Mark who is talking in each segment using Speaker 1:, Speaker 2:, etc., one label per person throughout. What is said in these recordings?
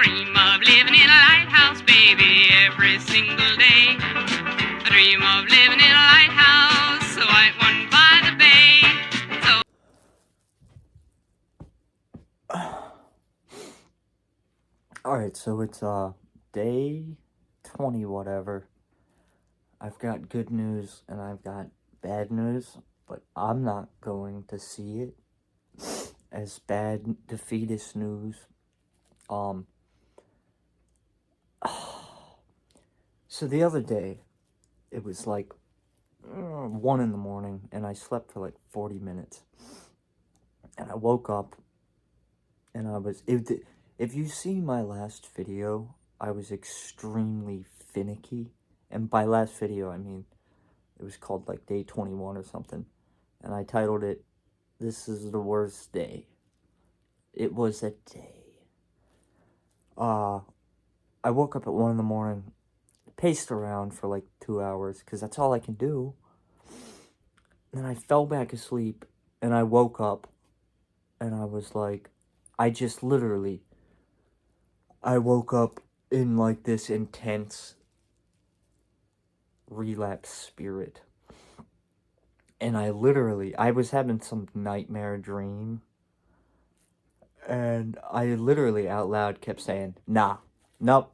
Speaker 1: dream of living in a lighthouse, baby, every single day. I dream of living in a lighthouse, a white one by the bay.
Speaker 2: Alright, so it's day 20 whatever. I've got good news and I've got bad news, but I'm not going to see it as bad defeatist news. So the other day, it was like 1 in the morning, and I slept for like 40 minutes. And I woke up, and if you see my last video, I was extremely finicky. And by last video, I mean, it was called like day 21 or something. And I titled it, "This is the worst day." It was a day. I woke up at 1 in the morning, paced around for like 2 hours, because that's all I can do. Then I fell back asleep, and I woke up, and I was like, I woke up in like this intense relapse spirit. And I was having some nightmare dream. And I literally out loud kept saying, nah, nope,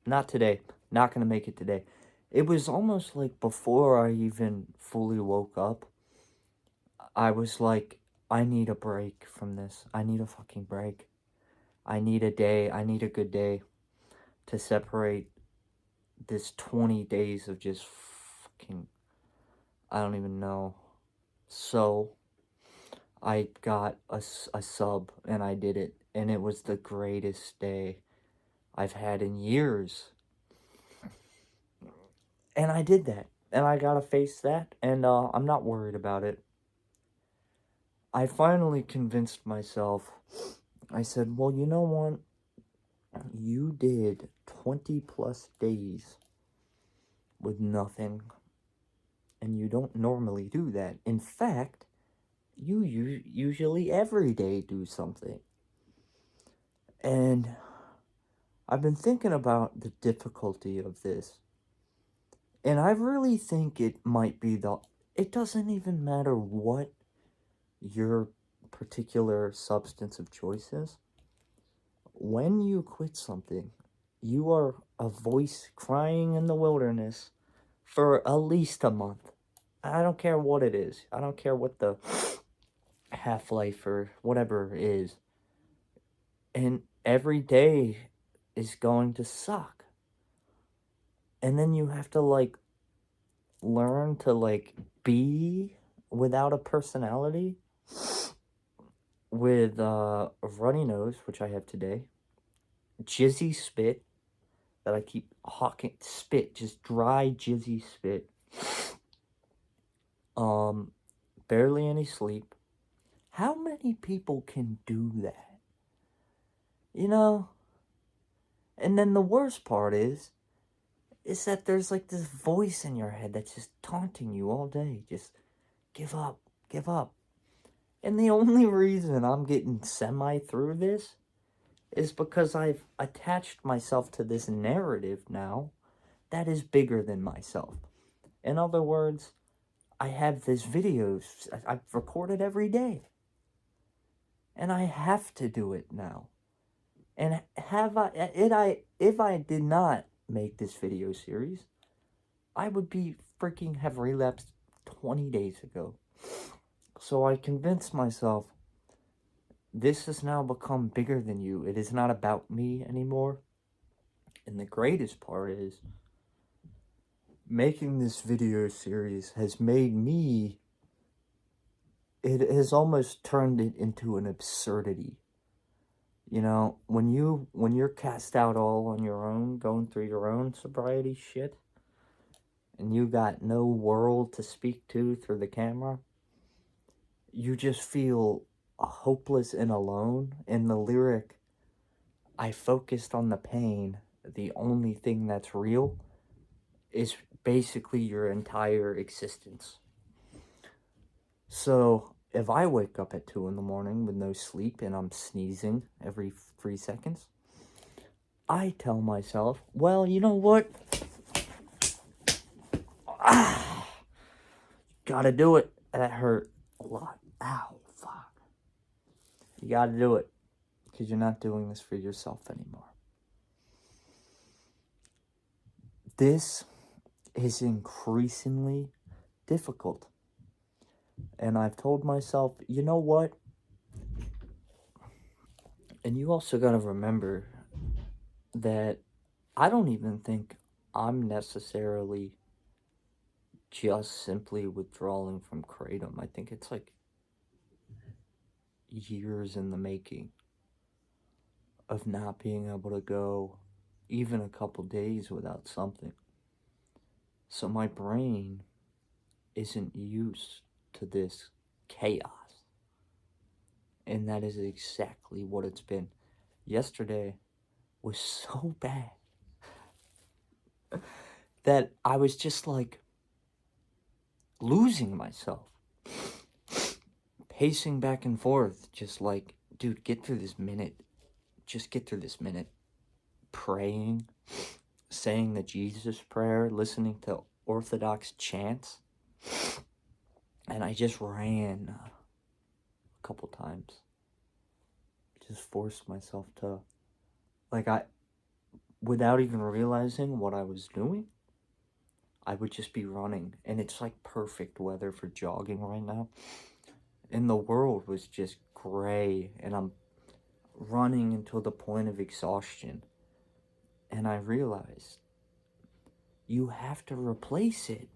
Speaker 2: not today. Not gonna make it today. It was almost like before I even fully woke up, I was like, I need a break from this. I need a fucking break. I need a day. I need a good day to separate this 20 days of just fucking, I don't even know. So I got a sub and I did it, and it was the greatest day I've had in years. And I did that, and I gotta face that, and I'm not worried about it. I finally convinced myself. I said, well, you know what? You did 20 plus days with nothing, and you don't normally do that. In fact, you usually every day do something. And I've been thinking about the difficulty of this, and I really think it might be it doesn't even matter what your particular substance of choice is. When you quit something, you are a voice crying in the wilderness for at least a month. I don't care what it is. I don't care what the half-life or whatever is. And every day is going to suck. And then you have to, like, learn to, like, be without a personality. With a runny nose, which I have today. Jizzy spit that I keep hawking. Spit, just dry, jizzy spit. Barely any sleep. How many people can do that? You know? And then the worst part is that there's like this voice in your head that's just taunting you all day. Just give up, give up. And the only reason I'm getting semi through this is because I've attached myself to this narrative now that is bigger than myself. In other words, I have this videos I've recorded every day. And I have to do it now. And if I did not make this video series, I would have relapsed 20 days ago. So I convinced myself, this has now become bigger than you. It is not about me anymore. And the greatest part is, making this video series has made me, it has almost turned it into an absurdity. You know, when you're cast out all on your own, going through your own sobriety shit, and you got no world to speak to through the camera, you just feel hopeless and alone. In the lyric, I focused on the pain, the only thing that's real is basically your entire existence. So if I wake up at 2 in the morning with no sleep and I'm sneezing every 3 seconds, I tell myself, well, you know what? Gotta do it. That hurt a lot. Ow, fuck. You gotta do it. Because you're not doing this for yourself anymore. This is increasingly difficult. And I've told myself, you know what? And you also gotta remember that I don't even think I'm necessarily just simply withdrawing from Kratom. I think it's like years in the making of not being able to go even a couple days without something. So my brain isn't used to this chaos. And that is exactly what it's been. Yesterday was so bad that I was just like losing myself, pacing back and forth, just like, dude, get through this minute. Just get through this minute. Praying, saying the Jesus prayer, listening to Orthodox chants. And I just ran a couple times. Just forced myself to, like, without even realizing what I was doing, I would just be running. And it's like perfect weather for jogging right now. And the world was just gray, and I'm running until the point of exhaustion. And I realized you have to replace it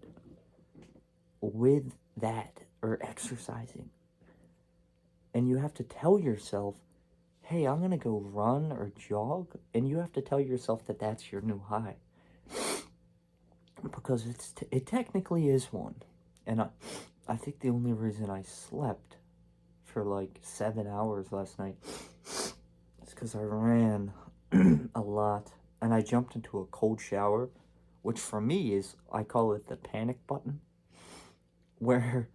Speaker 2: with that, or exercising. And you have to tell yourself, hey, I'm going to go run or jog. And you have to tell yourself that that's your new high. Because it technically is one. And I think the only reason I slept for like 7 hours last night is because I ran a lot. And I jumped into a cold shower, which for me is, I call it the panic button. Where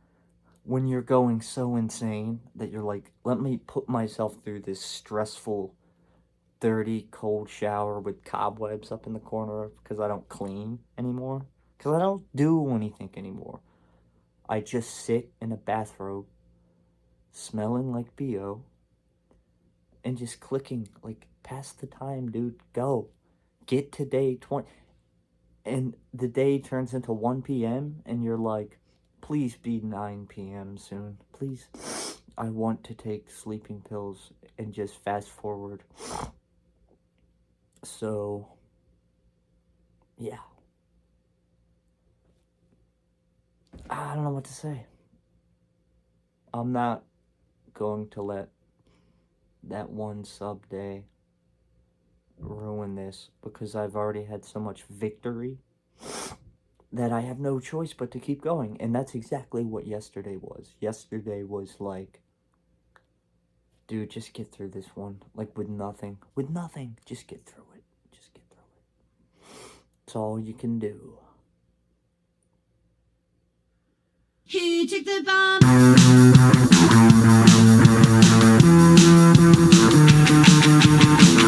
Speaker 2: when you're going so insane that you're like, let me put myself through this stressful, dirty, cold shower with cobwebs up in the corner because I don't clean anymore. Because I don't do anything anymore. I just sit in a bathrobe, smelling like BO, and just clicking, like, pass the time, dude, go. Get to day 20. And the day turns into 1 p.m. and you're like, please be 9 p.m. soon. Please. I want to take sleeping pills and just fast forward. So, yeah. I don't know what to say. I'm not going to let that one sub day ruin this, because I've already had so much victory that I have no choice but to keep going. And that's exactly what yesterday was. Yesterday was like, dude, just get through this one. Like, with nothing. With nothing. Just get through it. Just get through it. It's all you can do.
Speaker 1: He took the bomb.